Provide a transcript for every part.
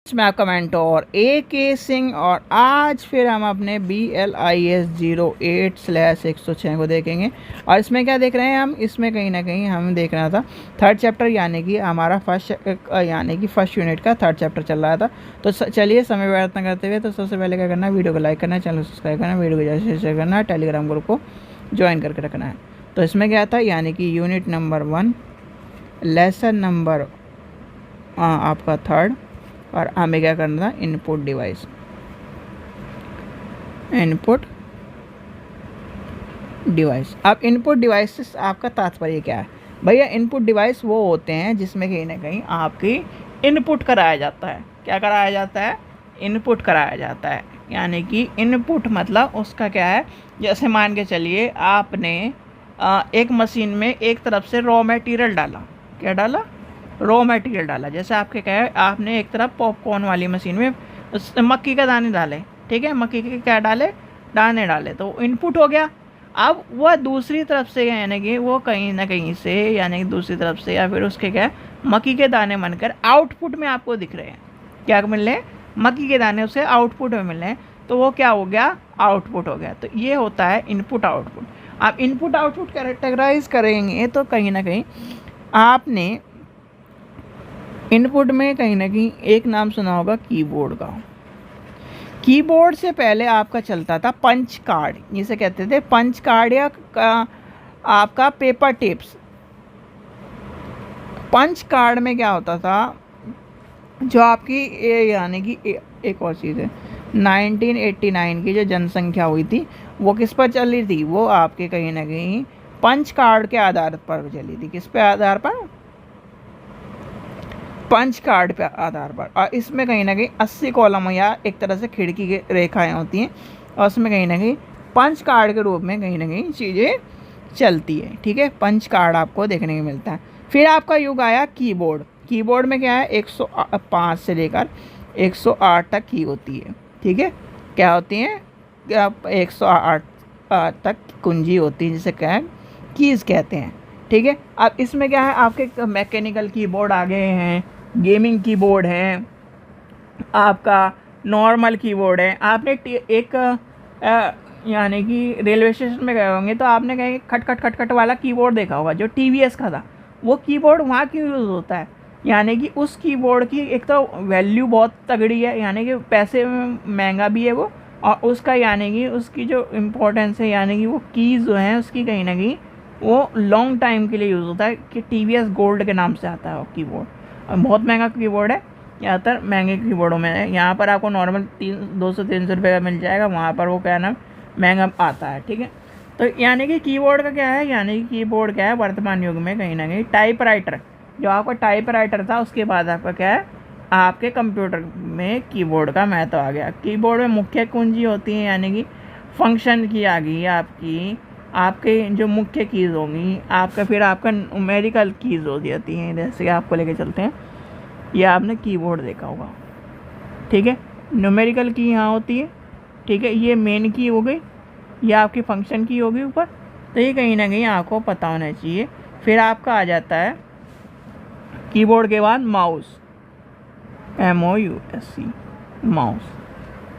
इसमें आपका mentor AK Singh और आज फिर हम अपने BLIS 08/106 को देखेंगे। और इसमें क्या देख रहे हैं हम, इसमें कहीं ना कहीं हम देख रहा था थर्ड चैप्टर, यानी कि हमारा फर्स्ट यूनिट का थर्ड चैप्टर चल रहा था। तो चलिए समय व्यर्थ न करते हुए तो सबसे पहले क्या करना है, वीडियो को लाइक करना है, चैनल को सब्सक्राइब करना है, वीडियो को शेयर करना है, टेलीग्राम ग्रुप को ज्वाइन करके रखना है। तो इसमें क्या था, यानी कि यूनिट नंबर 1 लेसन नंबर आपका थर्ड, और हमें क्या करना था, इनपुट डिवाइस। अब इनपुट डिवाइस से आपका तात्पर्य क्या है भैया? इनपुट डिवाइस वो होते हैं जिसमें कहीं ना कहीं आपकी इनपुट कराया जाता है। क्या कराया जाता है? इनपुट कराया जाता है। यानी कि इनपुट मतलब उसका क्या है, जैसे मान के चलिए आपने एक मशीन में एक तरफ से रॉ मटेरियल डाला। क्या डाला? रॉ मटेरियल डाला। जैसे आपके क्या है, आपने एक तरफ पॉपकॉर्न वाली मशीन में मक्की का दाने डाले, ठीक है, मक्की के क्या डाले, दाने डाले, तो इनपुट हो गया। अब वह दूसरी तरफ से यानी कि वो कहीं ना कहीं से, यानी कि दूसरी तरफ से या फिर उसके क्या मक्की के दाने बनकर आउटपुट में आपको दिख रहे हैं। क्या मिल रहे हैं? मक्की के दाने उसे आउटपुट में मिल रहे हैं, तो वो क्या हो गया, आउटपुट हो गया। तो ये होता है इनपुट आउटपुट। आप इनपुट आउटपुट कैरेक्टराइज करेंगे तो कहीं ना कहीं आपने इनपुट में कहीं ना कहीं एक नाम सुना होगा कीबोर्ड का। कीबोर्ड से पहले आपका चलता था पंच कार्ड, जिसे कहते थे पंच कार्ड या आपका पेपर टिप्स। पंच कार्ड में क्या होता था, जो आपकी यानी कि एक और चीज़ है, 1989 की जो जनसंख्या हुई थी वो किस पर चल रही थी, वो आपके कहीं ना कहीं पंच कार्ड के आधार पर चली थी। किस पे आधार पर? पंच कार्ड पे आधार पर। और इसमें कहीं ना कहीं 80 कॉलम या एक तरह से खिड़की की रेखाएं होती हैं, और उसमें कहीं ना कहीं पंच कार्ड के रूप में कहीं ना कहीं चीज़ें चलती है। ठीक है, पंच कार्ड आपको देखने को मिलता है। फिर आपका युग आया कीबोर्ड। कीबोर्ड में क्या है, 105 से लेकर 108 तक की होती है। ठीक है, क्या होती हैं, 108 तक कुंजी होती है, जिसे क्या है, कीज़ कहते हैं। ठीक है, अब इसमें क्या है, आपके मैकेनिकल कीबोर्ड आ गए हैं, गेमिंग कीबोर्ड है, आपका नॉर्मल कीबोर्ड है। आपने एक यानी कि रेलवे स्टेशन में गए होंगे तो आपने कहीं खट खट खट खट वाला कीबोर्ड देखा होगा, जो TVS का था। वो कीबोर्ड वहाँ क्यों यूज़ होता है? यानी कि उस कीबोर्ड की एक तो वैल्यू बहुत तगड़ी है, यानी कि पैसे में महंगा भी है वो, और उसका यानी कि उसकी जो इम्पोर्टेंस है, यानी कि वो कीज़ जो हैं उसकी कहीं ना कहीं वो लॉन्ग टाइम के लिए यूज़ होता है, कि TVS गोल्ड के नाम से आता है वो कीबोर्ड। बहुत महंगा कीबोर्ड है, ज़्यादातर महंगे कीबोर्डों में है। यहाँ पर आपको नॉर्मल 200-300 रुपये का मिल जाएगा, वहाँ पर वो क्या नाम महंगा आता है। ठीक है, तो यानी कि कीबोर्ड का क्या है, यानी कि कीबोर्ड क्या है, वर्तमान युग में कहीं ना कहीं टाइपराइटर, जो आपका टाइपराइटर था उसके बाद आपका क्या है, आपके कंप्यूटर में कीबोर्ड का महत्व आ गया। कीबोर्ड में मुख्य कुंजी होती है, यानी कि फंक्शन की आ गई आपकी, आपके जो मुख्य कीज़ होंगी, आपका फिर आपका न्यूमेरिकल कीज़ हो जाती हैं। जैसे आपको लेके चलते हैं, यह आपने कीबोर्ड देखा होगा। ठीक है, न्यूमेरिकल की यहाँ होती है। ठीक है, ये मेन की हो गई, यह आपकी फंक्शन की होगी ऊपर। तो ये कहीं ना कहीं आपको पता होना चाहिए। फिर आपका आ जाता है कीबोर्ड के बाद माउस, MOUSE, माउस।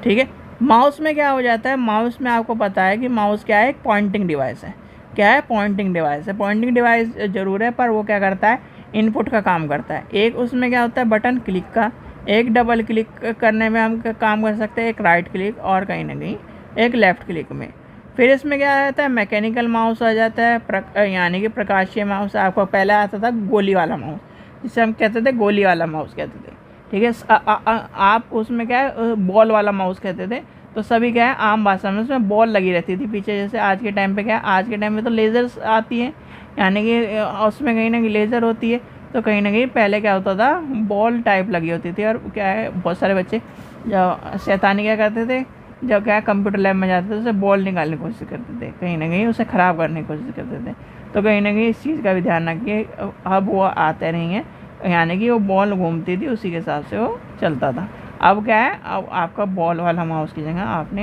ठीक है, माउस में क्या हो जाता है, माउस में आपको पता है कि माउस क्या है, एक पॉइंटिंग डिवाइस है। क्या है? पॉइंटिंग डिवाइस है। पॉइंटिंग डिवाइस जरूर है, पर वो क्या करता है, इनपुट का काम करता है। एक उसमें क्या होता है, बटन क्लिक का, एक डबल क्लिक करने में हम काम कर सकते हैं, एक राइट क्लिक, और कहीं ना कहीं एक लेफ़्ट क्लिक में। फिर इसमें क्या आ जाता है, मैकेनिकल माउस आ जाता है, यानी कि प्रकाशीय माउस। आपको पहले आता था गोली वाला माउस, जिसे हम कहते थे गोली वाला माउस कहते थे। ठीक है, आप उसमें क्या है, बॉल वाला माउस कहते थे। तो सभी क्या है, आम भाषा में उसमें बॉल लगी रहती थी पीछे। जैसे आज के टाइम पे क्या है, आज के टाइम में तो लेज़र्स आती हैं, यानी कि उसमें कहीं ना कहीं लेज़र होती है। तो कहीं ना कहीं पहले क्या होता था, बॉल टाइप लगी होती थी। और क्या है, बहुत सारे बच्चे जो शैतानी क्या करते थे, जब क्या कंप्यूटर लैब में जाते थे, उसे बॉल निकालने की कोशिश करते थे, कहीं ना कहीं उसे ख़राब करने की कोशिश करते थे। तो कहीं ना कहीं इस चीज़ का भी ध्यान रखिए। अब वो आते नहीं हैं, यानी कि वो बॉल घूमती थी, उसी के हिसाब से वो चलता था। अब क्या है, अब आपका बॉल वाला माउस की जगह आपने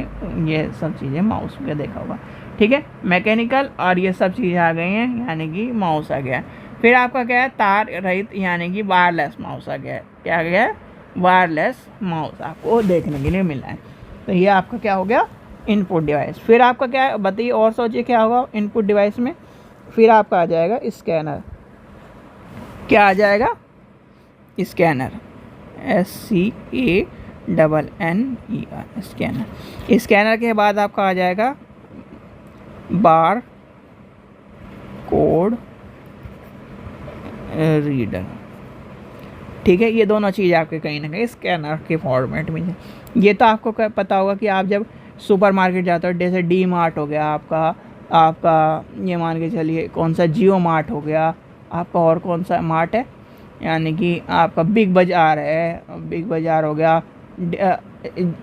ये सब चीज़ें माउस में देखा होगा। ठीक है, मैकेनिकल और ये सब चीज़ें आ गई हैं, यानी कि माउस आ गया। फिर आपका क्या है, तार रहित यानी कि वायरलेस माउस आ गया है। क्या आ गया है? वायरलेस माउस आपको देखने के लिए मिला है। तो ये आपका क्या हो गया, इनपुट डिवाइस। फिर आपका क्या है बताइए, और सोचिए क्या होगा इनपुट डिवाइस में। फिर आपका आ जाएगा स्कैनर। क्या आ जाएगा, स्कैनर, SCANNER, स्कैनर। स्कैनर के बाद आपका आ जाएगा बार कोड रीडर। ठीक है, ये दोनों चीज़ आपके कहीं ना कहीं स्कैनर के फॉर्मेट में है। ये तो आपको पता होगा कि आप जब सुपरमार्केट जाते हो, जैसे डी मार्ट हो गया आपका आपका ये मान के चलिए कौन सा जियो मार्ट हो गया आपका, और कौन सा मार्ट है, यानी कि आपका बिग बाज़ार है, बिग बाज़ार हो गया,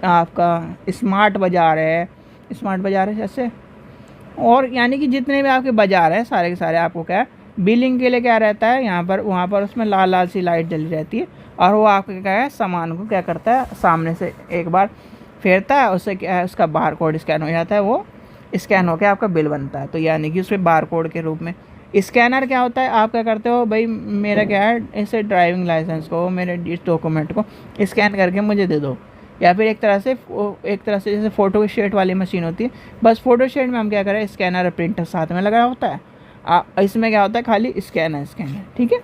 आपका स्मार्ट बाज़ार है, स्मार्ट बाज़ार है जैसे, और यानी कि जितने भी आपके बाज़ार हैं सारे के सारे आपको क्या है, बिलिंग के लिए क्या रहता है यहाँ पर, वहाँ पर उसमें लाल लाल सी लाइट जली रहती है, और वो आपके क्या है सामान को क्या करता है, सामने से एक बार फेरता है, उससे क्या है उसका बार कोड स्कैन हो जाता है, वो स्कैन होकर आपका बिल बनता है। तो यानी कि उसमें बार कोड के रूप में। स्कैनर क्या होता है, आप क्या करते हो भाई, मेरा क्या है इसे ड्राइविंग लाइसेंस को, मेरे इस डॉक्यूमेंट को स्कैन करके मुझे दे दो, या फिर एक तरह से जैसे फ़ोटो स्टेट वाली मशीन होती है, बस फ़ोटो स्टेट में हम क्या करें, स्कैनर और प्रिंटर साथ में लगा होता है, इसमें क्या होता है खाली स्कैनर। ठीक है,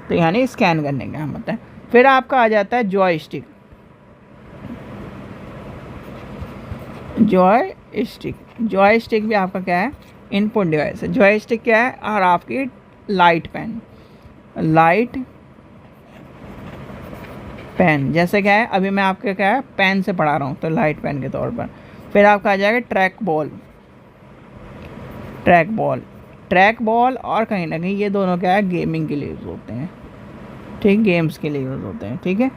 तो यानी स्कैन करने का हम होता है। फिर आपका आ जाता है जॉयस्टिक। जॉयस्टिक भी आपका क्या है, इनपुट डिवाइस है। जॉयस्टिक क्या है, और आपकी लाइट पेन जैसे क्या है, अभी मैं आपके क्या है पेन से पढ़ा रहा हूँ तो लाइट पेन के तौर पर। फिर आपका आ जाएगा ट्रैक बॉल और कहीं ना कहीं ये दोनों क्या है गेमिंग के लिए यूज़ होते हैं। ठीक, गेम्स के लिए यूज़ होते हैं। ठीक है,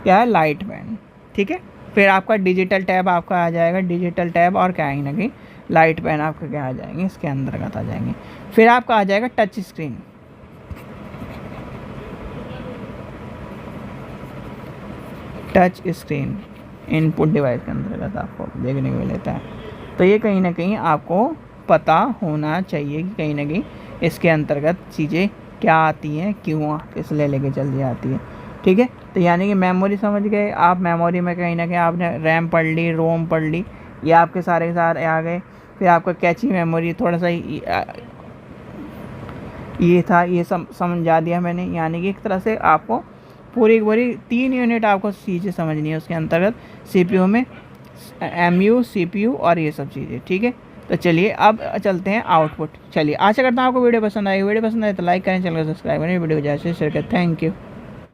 क्या है लाइट पेन। ठीक है, फिर आपका डिजिटल टैब आपका आ जाएगा, डिजिटल टैब और क्या है ना कि लाइट पेन आपका क्या आ जाएंगे, इसके अंतर्गत आ जाएंगे। फिर आपका आ जाएगा टच स्क्रीन इनपुट डिवाइस के अंतर्गत आपको देखने को मिलता है। तो ये कहीं ना कहीं आपको पता होना चाहिए कि कहीं ना कहीं इसके अंतर्गत चीज़ें क्या आती हैं, क्यों किस ले लेके चल जाती है। ठीक है, तो यानी कि मेमोरी समझ गए आप। मेमोरी में कहीं ना कहीं आपने रैम पढ़ ली, रोम पढ़ ली, ये आपके सारे के सारे आ गए। फिर आपका कैची मेमोरी थोड़ा सा ये था, ये समझा दिया मैंने। यानी कि एक तरह से आपको पूरी 3 यूनिट आपको चीज़ें समझनी है उसके अंतर्गत, CPU में MU CPU और ये सब चीज़ें। ठीक है, तो चलिए अब चलते हैं आउटपुट। चलिए, आशा करता हूँ आपको वीडियो पसंद आई। वीडियो पसंद आए तो लाइक करें, चैनल को सब्सक्राइब करें, वीडियो को ज़्यादा से शेयर करें। Thank you.